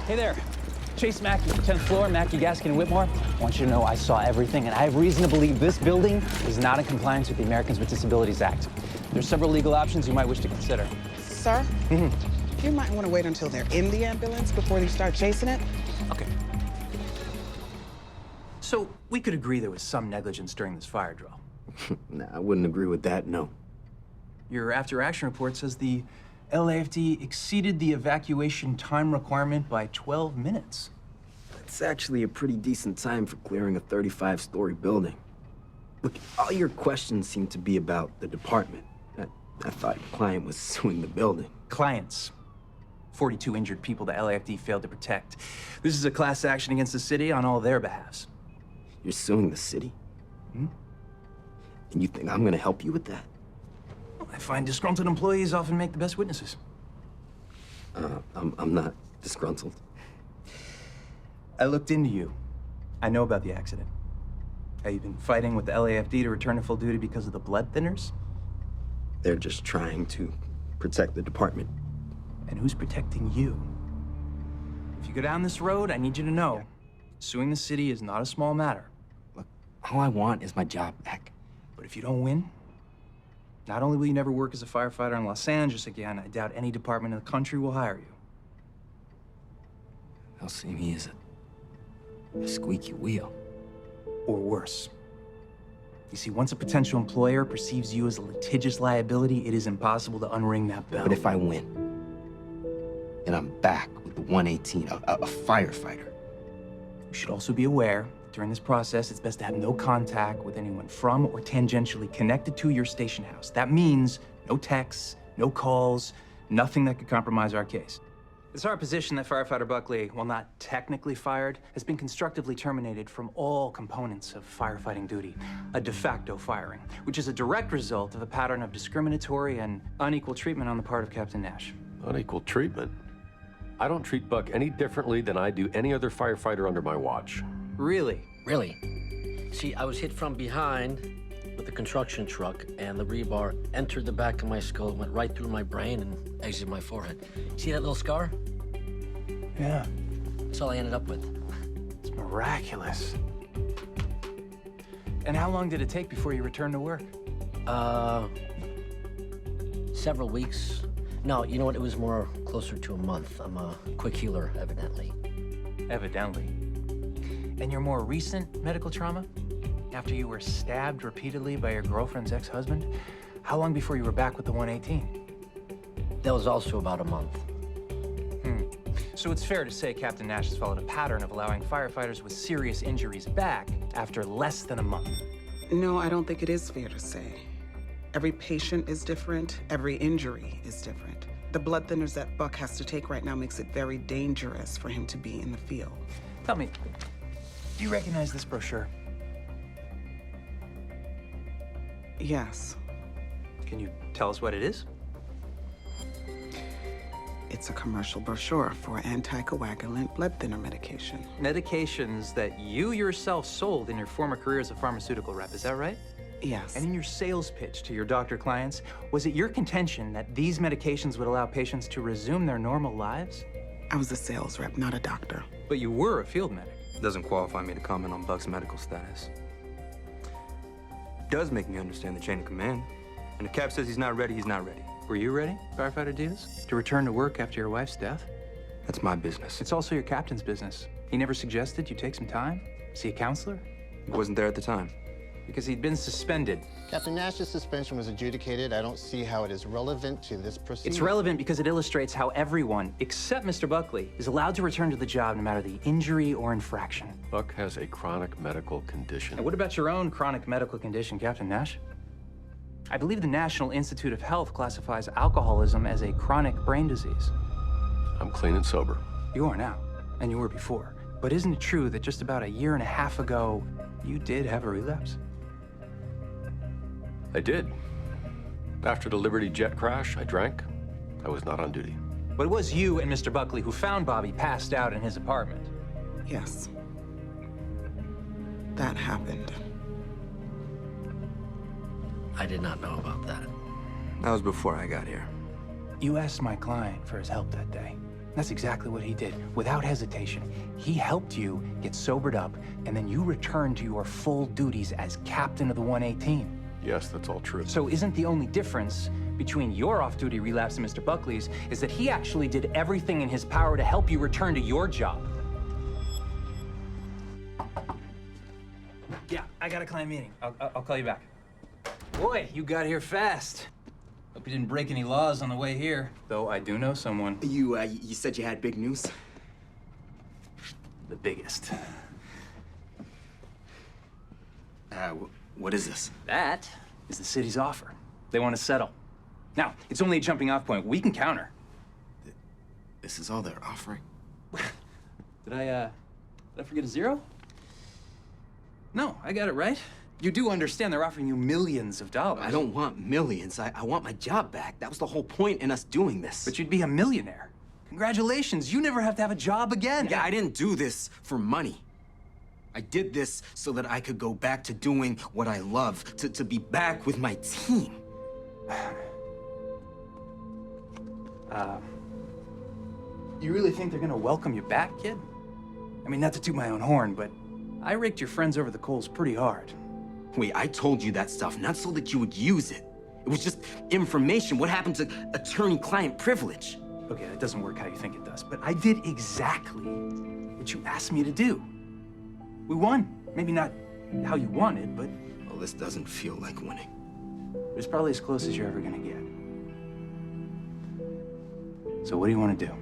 Hey there. Chase Mackey, 10th floor, Mackey, Gaskin, and Whitmore. I want you to know I saw everything, and I have reason to believe this building is not in compliance with the Americans with Disabilities Act. There's several legal options you might wish to consider. Sir? You might want to wait until they're in the ambulance before you start chasing it. Okay. So, we could agree there was some negligence during this fire drill. Nah, I wouldn't agree with that, no. Your after-action report says the LAFD exceeded the evacuation time requirement by 12 minutes. It's actually a pretty decent time for clearing a 35-story building. Look, all your questions seem to be about the department. I thought your client was suing the building. Clients. 42 injured people the LAFD failed to protect. This is a class action against the city on all their behalves. You're suing the city? And you think I'm gonna help you with that? I find disgruntled employees often make the best witnesses. I'm not disgruntled. I looked into you. I know about the accident. Have you been fighting with the LAFD to return to full duty because of the blood thinners? They're just trying to protect the department. And who's protecting you? If you go down this road, I need you to know, suing the city is not a small matter. Look, all I want is my job back. But if you don't win, not only will you never work as a firefighter in Los Angeles again, I doubt any department in the country will hire you. They'll see me as a squeaky wheel. Or worse. You see, once a potential employer perceives you as a litigious liability, it is impossible to unring that bell. But if I win, and I'm back with the 118, a firefighter. You should also be aware that during this process, it's best to have no contact with anyone from or tangentially connected to your station house. That means no texts, no calls, nothing that could compromise our case. It's our position that firefighter Buckley, while not technically fired, has been constructively terminated from all components of firefighting duty, a de facto firing, which is a direct result of a pattern of discriminatory and unequal treatment on the part of Captain Nash. Unequal treatment? I don't treat Buck any differently than I do any other firefighter under my watch. Really? Really? See, I was hit from behind with a construction truck, and the rebar entered the back of my skull, went right through my brain, and exited my forehead. See that little scar? Yeah. That's all I ended up with. It's miraculous. And how long did it take before you returned to work? Several weeks. No, you know what? It was more closer to a month. I'm a quick healer, evidently. Evidently. And your more recent medical trauma? After you were stabbed repeatedly by your girlfriend's ex-husband? How long before you were back with the 118? That was also about a month. So it's fair to say Captain Nash has followed a pattern of allowing firefighters with serious injuries back after less than a month. No, I don't think it is fair to say. Every patient is different. Every injury is different. The blood thinners that Buck has to take right now makes it very dangerous for him to be in the field. Tell me, do you recognize this brochure? Yes. Can you tell us what it is? It's a commercial brochure for anticoagulant blood thinner medication. Medications that you yourself sold in your former career as a pharmaceutical rep, is that right? Yes. And in your sales pitch to your doctor clients, was it your contention that these medications would allow patients to resume their normal lives? I was a sales rep, not a doctor. But you were a field medic. Doesn't qualify me to comment on Buck's medical status. Does make me understand the chain of command. And if Cap says he's not ready, he's not ready. Were you ready, Firefighter Diaz, to return to work after your wife's death? That's my business. It's also your captain's business. He never suggested you take some time, see a counselor? He wasn't there at the time. Because he'd been suspended. Captain Nash's suspension was adjudicated. I don't see how it is relevant to this proceeding. It's relevant because it illustrates how everyone, except Mr. Buckley, is allowed to return to the job no matter the injury or infraction. Buck has a chronic medical condition. And what about your own chronic medical condition, Captain Nash? I believe the National Institute of Health classifies alcoholism as a chronic brain disease. I'm clean and sober. You are now, and you were before. But isn't it true that just about a year and a half ago, you did have a relapse? I did. After the Liberty jet crash, I drank. I was not on duty. But it was you and Mr. Buckley who found Bobby passed out in his apartment. Yes. That happened. I did not know about that. That was before I got here. You asked my client for his help that day. That's exactly what he did, without hesitation. He helped you get sobered up, and then you returned to your full duties as captain of the 118. Yes, that's all true. So isn't the only difference between your off-duty relapse and Mr. Buckley's is that he actually did everything in his power to help you return to your job? Yeah, I got a client meeting. I'll call you back. Boy, you got here fast. Hope you didn't break any laws on the way here. Though I do know someone. You said you had big news? The biggest. What is this? That is the city's offer. They want to settle. Now, it's only a jumping off point. We can counter. This is all they're offering? Did I forget a zero? No, I got it right. You do understand they're offering you millions of dollars. I don't want millions. I want my job back. That was the whole point in us doing this. But you'd be a millionaire. Congratulations, you never have to have a job again. Yeah, I didn't do this for money. I did this so that I could go back to doing what I love, to be back with my team. You really think they're gonna welcome you back, kid? I mean, not to toot my own horn, but I raked your friends over the coals pretty hard. Wait, I told you that stuff, not so that you would use it. It was just information. What happened to attorney-client privilege? Okay, that doesn't work how you think it does, but I did exactly what you asked me to do. We won. Maybe not how you wanted, but Well, this doesn't feel like winning. it's probably as close as you're ever gonna get. So what do you want to do?